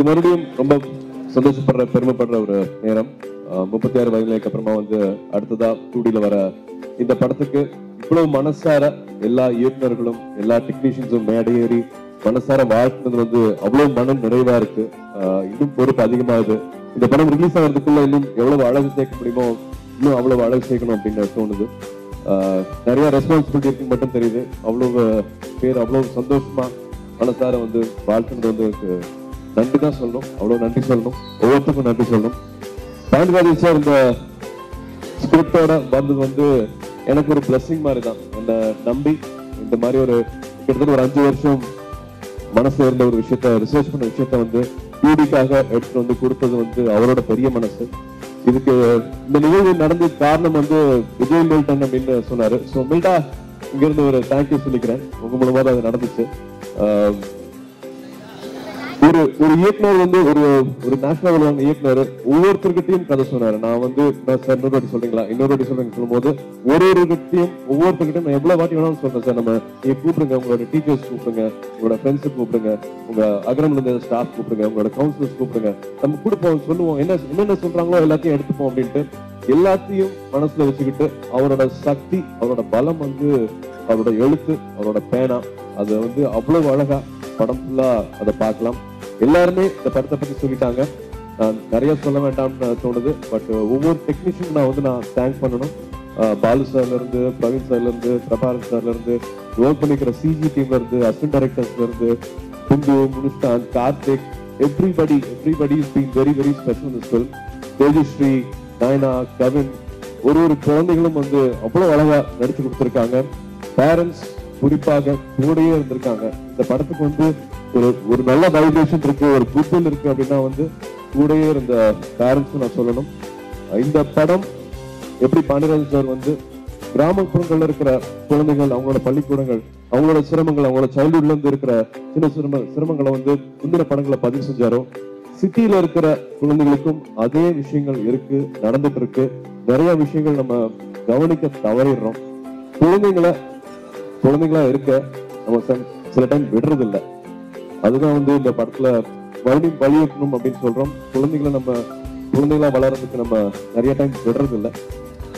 இது மறுபடியும் ரொம்ப சந்தோஷப்படுற பெருமைப்படுற ஒரு நேரம். 36 வயதுக்கு அப்புறமா வந்து அடுத்ததா 2Dல வர இந்த படத்துக்கு இவ்வளவு மனசார எல்லா இயக்குநர்களும் எல்லா டெக்னீஷியன்ஸும் மேடையேறி மனசார வாழ்த்துனது வந்து அவ்வளவு மன நிறைவா இருக்கு. இன்னும் பொறுப்பு அதிகமாகுது. இந்த படம் ரிலீஸ் ஆகிறதுக்குள்ள இன்னும் எவ்வளவு அழகு சேர்க்க முடியுமோ இன்னும் அவ்வளவு அழகு சேர்க்கணும் அப்படின்னு தோணுது. நிறைய ரெஸ்பான்சிபிலிட்டி இருக்குன்னு மட்டும் தெரியுது. அவ்வளவு பேர் அவ்வளவு சந்தோஷமா மனசார வந்து வாழ்த்துனது வந்து நன்றி தான் சொல்லணும். அவ்வளவு நன்றி சொல்லணும். ஒவ்வொருத்தருக்கும் நன்றி சொல்லணும். பாண்டிராஜன் சார் இந்த ஸ்கிரிப்டோட வந்தது வந்து எனக்கு ஒரு பிளஸிங் மாதிரி தான். என்னை நம்பி இந்த மாதிரி ஒரு கிட்டத்தட்ட ஒரு 5 வருஷம் மனசுல இருந்த ஒரு விஷயத்த ரிசர்ச் பண்ண விஷயத்த வந்து 2Dக்காக எடுத்துட்டு வந்து கொடுத்தது வந்து அவரோட பெரிய மனசு. இதுக்கு இந்த நிகழ்வு நடந்த காரணம் வந்து விஜய் மில்டன் அப்படின்னு சொன்னாரு. ஸோ மில்டா இங்க இருந்து ஒரு தேங்க்யூ சொல்லிக்கிறேன். உங்க மூலமா தான் அது நடந்துச்சு. ஒரு இயக்குனர் வந்து ஒரு நேஷனல் இயக்குனர் ஒவ்வொருத்தருக்கிட்டையும் கதை சொன்னாரு. நான் வந்து சார் இன்னொரு வாட்டி சொல்றீங்களா இன்னொரு வாட்டி சொல்றீங்க சொல்லும் போது ஒவ்வொருத்தருக்கிட்டையும் நான் எவ்வளவு வாட்டி வேணாலும் சொல்றேன் சார். நம்ம நீங்க கூப்பிடுங்க, உங்களோட டீச்சர்ஸ் கூப்பிடுங்க, உங்களோட ஃப்ரெண்ட்ஸ் கூப்பிடுங்க, உங்க அகரம்ல இருந்த ஸ்டாஃப் கூப்பிடுங்க, உங்களோட கவுன்சிலர்ஸ் கூப்பிடுங்க, நம்ம கொடுப்போம் சொல்லுவோம் என்னென்ன சொல்றாங்களோ எல்லாத்தையும் எடுத்துப்போம் அப்படின்ட்டு எல்லாத்தையும் மனசுல வச்சுக்கிட்டு அவரோட சக்தி அவரோட பலம் வந்து அவரோட எழுத்து அவரோட பேனா அது வந்து அவ்வளவு அழகா படம் ஃபுல்லா அதை பார்க்கலாம். எல்லாருமே இந்த படத்தை பத்தி சொல்லிட்டாங்க. நான் நிறைய சொல்ல வேண்டாம்னு தோணுது. பட் ஒவ்வொரு டெக்னீஷியன் நான் தேங்க் பண்ணணும். பாலு சார்ல இருந்து பிரவீன் சார்ல இருந்து பிரபாகரன் சார்ல இருந்து ஒர்க் பண்ணிக்கிற சிஜி டீம்ல இருந்து அசிஸ்டன்ட் டைரக்டர்ஸ்ல இருந்து குந்து முனுஷ்கான் Karthik everybody is been very very special in this film. Tejashree Nayana Kavin ஒரு குழந்தைகளும் வந்து அவ்வளவு அழகா நடிச்சு கொடுத்துருக்காங்க. பேரண்ட்ஸ் குறிப்பாக கூடயே இருந்திருக்காங்க. இந்த படத்துக்கு வந்து ஒரு நல்ல வைப்ரேஷன் இருக்கு, ஒரு குட்வில் இருக்கு அப்படின்னா வந்து கூடயே இருந்த பேரண்ட்ஸும் நான் சொல்லணும். இந்த படம் எப்படி பாண்டியராஜன் சார் வந்து கிராமப்புறங்கள்ல இருக்கிற குழந்தைகள் அவங்களோட பள்ளிக்கூடங்கள் அவங்களோட சிரமங்கள் அவங்களோட சைல்ட்ஹுட்ல இருந்து இருக்கிற சின்ன சிரமங்களை வந்து முந்தின படங்களை பதிவு செஞ்சாரோ சிட்டியில இருக்கிற குழந்தைகளுக்கும் அதே விஷயங்கள் இருக்கு, நடந்துட்டு இருக்கு. நிறைய விஷயங்கள் நம்ம கவனிக்க தவறிடுறோம். குழந்தைங்களா இருக்க நம்ம சில டைம் விடுறது இல்லை. அதுதான் வந்து இந்த படத்துல மறுபடியும் வலியுறுத்தணும் அப்படின்னு சொல்றோம். குழந்தைகளா வளர்றதுக்கு நம்ம நிறைய டைம் விடுறது இல்லை.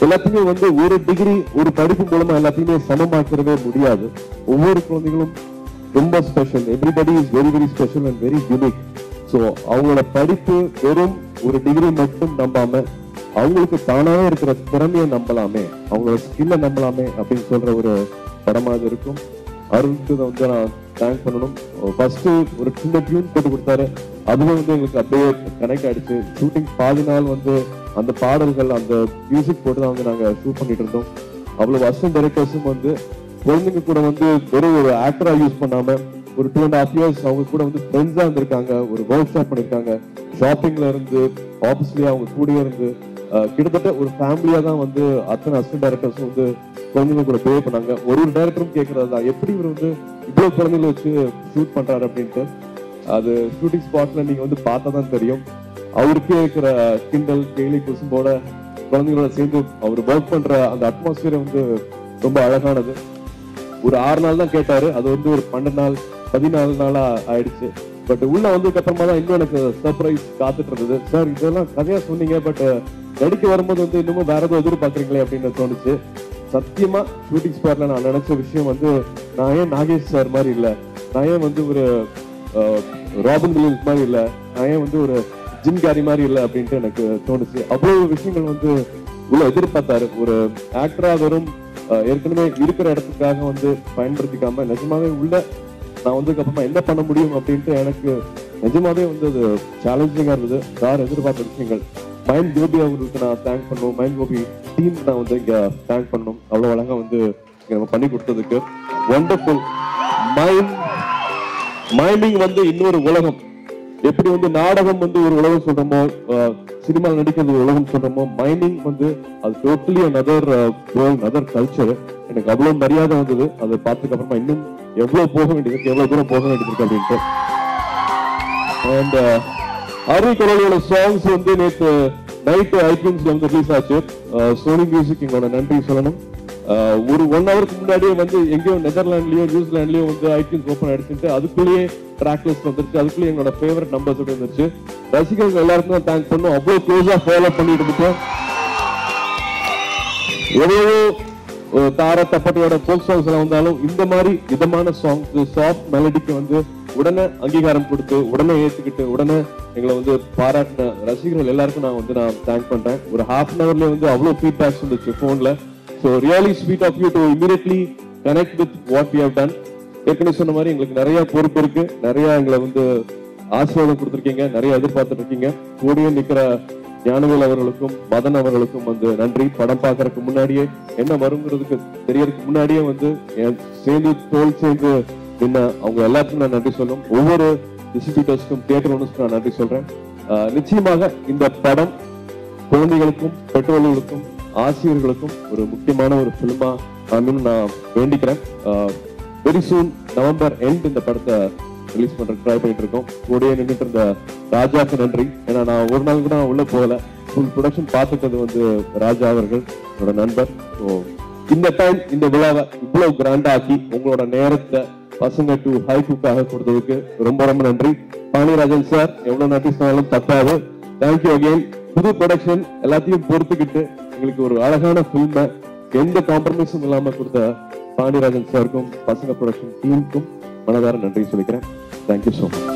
எல்லாத்தையுமே வந்து ஒரு டிகிரி ஒரு படிப்பு மூலமா எல்லாத்தையுமே சமமாக்கிறதே முடியாது. ஒவ்வொரு குழந்தைகளும் ரொம்ப special. Everybody is very very special and very unique. So அவங்களோட படிப்பு வெறும் ஒரு டிகிரி மட்டும் நம்பாம அவங்களுக்கு தானாவே இருக்கிற திறமையை நம்பலாமே, அவங்களோட ஸ்கில்லை நம்பலாமே அப்படின்னு சொல்ற ஒரு படமாக இருக்கும். அருணுக்கு வந்து நான் தேங்க் பண்ணணும். ஃபர்ஸ்ட் ஒரு சின்ன டியூன் போட்டு கொடுத்தாரு. அதுவே வந்து எங்களுக்கு அப்படியே கனெக்ட் ஆயிடுச்சு. ஷூட்டிங் பாதி நாள் வந்து அந்த பாடல்கள் அந்த மியூசிக் போட்டு தான் வந்து நாங்க ஷூட் பண்ணிட்டு இருந்தோம். அவ்வளவு அசிஸ்டன்ட் டைரக்டர்ஸும் வந்து குழந்தைங்க கூட வந்து வெறும் ஒரு ஆக்டரா யூஸ் பண்ணாம ஒரு 2.5 years அவங்க கூட வந்து ஃப்ரெண்ட்ஸா இருந்திருக்காங்க. ஒரு ஒர்க் ஷாப் பண்ணிருக்காங்க. ஷாப்பிங்ல இருந்து ஆபீஸ்லயே அவங்க கூட இருந்து கிட்டத்தட்ட ஒரு ஃபேமிலியா தான் வந்து அத்தனை அசிஸ்டன்ட் டைரக்டர்ஸும் வந்து குழந்தைங்க கூட பிஹேவ் பண்ணாங்க. ஒரு டைரக்டரும் கேட்கறது தான் எப்படி இவர் வந்து இவ்வளவு குழந்தைங்களை வச்சு ஷூட் பண்றாரு அப்படின்ட்டு. அது ஷூட்டிங் ஸ்பாட்ல நீங்க வந்து பார்த்தா தான் தெரியும். அவருக்கே இருக்கிற கிண்டல் கேலி குசும்போட குழந்தைங்களோட சேர்ந்து அவர் ஒர்க் பண்ற அந்த அட்மாஸ்பியர் வந்து ரொம்ப அழகானது. ஒரு 6 நாள் தான் கேட்டாரு. அது வந்து ஒரு 12 நாள் 14 நாளா ஆயிடுச்சு. பட் உள்ள வந்ததுக்கு அப்புறமா தான் இன்னும் எனக்கு சர்ப்ரைஸ் காத்துட்டு இருந்தது. சார் இதெல்லாம் கதையா சொன்னீங்க, பட் நடிக்க வரும்போது வந்து இன்னமும் வேற ஏதோ எதிர்பார்க்குறீங்களே அப்படின்னு தோணுச்சு. சத்தியமா ஷூட்டிங் ஸ்பாட்ல நான் நினைச்ச விஷயம் வந்து நான் ஏன் நாகேஷ் சார் மாதிரி இல்லை, நான் ஏன் வந்து ஒரு ராபின் வில்லியம்ஸ் மாதிரி இல்லை, நான் ஏன் வந்து ஒரு ஜிம் கேரி மாதிரி இல்லை அப்படின்ட்டு எனக்கு தோணுச்சு. அவ்வளவு விஷயங்கள் வந்து உள்ள எதிர்பார்த்தாரு. ஒரு ஆக்டரா வெறும் ஏற்கனவே இருக்கிற இடத்துக்காக வந்து பயன்படுத்திக்காம நிஜமாவே உள்ள நான் வந்து அப்புறமா என்ன பண்ண முடியும் அப்படின்ட்டு எனக்கு நிஜமாவே வந்து அது சேலஞ்சிங்கா இருந்தது. சார் எதிர்பார்த்த விஷயங்கள். மைண்ட் கோபி அவங்களுக்கு நான் தேங்க் பண்ணணும். மைண்ட் கோபி டீம் நான் வந்து இங்க தேங்க் பண்ணணும். அவ்வளவு அழகா வந்து நம்ம பண்ணி கொடுத்ததுக்கு. வண்டர்ஃபுல். மைண்டிங் வந்து இன்னொரு உலகம். எப்படி வந்து நாடகம் வந்து ஒரு உலகம் சொல்றோமோ, சினிமாவில் நடிக்கிறது ஒரு உலகம் சொல்றோமோ, மைண்டிங் வந்து அது totally another world, another culture. எனக்கு அவ்வளவு மரியாதை வந்தது. அதை பார்த்ததுக்கு அப்புறமா இன்னும் எவ்வளவு போக வேண்டியது, எவ்வளவு தூரம் போக வேண்டியது இருக்கு அப்படின்ட்டு. அண்ட் அருள் குரலோட சாங்ஸ் வந்து நேற்று நைட்டு ஐடியூன்ஸ்ல வந்து ரிலீஸ் ஆச்சு. சோனி மியூசிக் எங்களோட நன்றி சொல்லணும். ஒரு 1 hourக்கு முன்னாடியே வந்து எங்கேயோ நெதர்லாண்ட்லயோ நியூசிலாண்ட்லயோ வந்து ஐடியூன்ஸ் ஓப்பன் ஆயிடுச்சுட்டு அதுக்குள்ளேயே ட்ராக் லிஸ்ட் வந்துருச்சு. அதுக்குள்ள எங்களோட ஃபேவரட் நம்பர்ஸ் வந்துருச்சு. ரசிகர்கள் எல்லாருக்கும் தேங்க்ஸ் பண்ணோம். அவ்வளவு க்ளோஸா ஃபாலோ பண்ணிட்டு இருக்கோம். எவ்வளவு தார தப்பட்டியோட ஃபோக் சாங்ஸ் எல்லாம் வந்தாலும் இந்த மாதிரி விதமான சாங்ஸ் சாஃப்ட் மெலடிக்கு வந்து உடனே அங்கீகாரம் கொடுத்து உடனே ஏத்துக்கிட்டு உடனே எங்களை வந்து பாராட்டின ரசிகர்கள் எல்லாருக்கும் நான் தேங்க் பண்றேன். ஒரு ஹாஃப் அன் ஹவர்ல வந்து அவ்வளவு ஃபீட்பேக்ஸ் வந்துச்சு போன்ல. So really sweet of you to immediately connect with what we have done. ஏற்கனவே சொன்ன மாதிரி எங்களுக்கு நிறைய பொறுப்பு இருக்கு, நிறைய எங்களை வந்து ஆசீர்வாதம் கொடுத்துருக்கீங்க, நிறைய எதிர்பார்த்துட்டு இருக்கீங்க. கூடிய நிக்கிற ஞானவேல் அவர்களுக்கும் மதன் அவர்களுக்கும் வந்து நன்றி. படம் பார்க்கறதுக்கு முன்னாடியே என்ன வருங்கிறதுக்கு தெரியறதுக்கு முன்னாடியே வந்து சேர்ந்து தோல் சேர்ந்து நின்ன அவங்க எல்லாத்துக்கும் நான் நன்றி சொல்லும். ஒவ்வொரு டிஸ்ட்ரிபியூட்டர்ஸ்க்கும் தியேட்டர் ஓனர்ஸ்க்கும் நான் நன்றி சொல்றேன். நிச்சயமாக இந்த படம் குழந்தைகளுக்கும் பெற்றோர்களுக்கும் ஆசிரியர்களுக்கும் ஒரு முக்கியமான ஒரு பிலிமா அமைன்னு நான் வேண்டிக்கிறேன். வெரி சூன் நவம்பர் எண்ட் இந்த படத்தை ரிலீஸ் பண்ற ட்ரை பண்ணிட்டு இருக்கோம். கூடயே நின்றுட்டு இருந்த ராஜாக்கு நன்றி. ஏன்னா நான் ஒரு நாள் கூட உள்ள போகல, ஃபுல் ப்ரொடக்ஷன் பார்த்துட்டது வந்து ராஜா அவர்கள் என்னோட நண்பர். ஸோ இந்த டைம் இந்த விழாவை இவ்வளவு கிராண்டா ஆக்கி உங்களோட நேரத்தை பசங்க டு ஹைக்குக்காக கொடுத்ததுக்கு ரொம்ப ரொம்ப நன்றி. பாண்டியராஜன் சார் எவ்வளவு நன்றி சொன்னாலும் தப்பாது. Thank you again. புது ப்ரொடக்ஷன் எல்லாத்தையும் பொறுத்துக்கிட்டு எங்களுக்கு ஒரு அழகான ஃபில்மை எந்த காம்ப்ரமைஸும் இல்லாம கொடுத்த பாண்டியராஜன் சாருக்கும் பசங்க ப்ரொடக்ஷன் டீமுக்கும் மனதார நன்றி சொல்லிக்கிறேன். Thank you so much.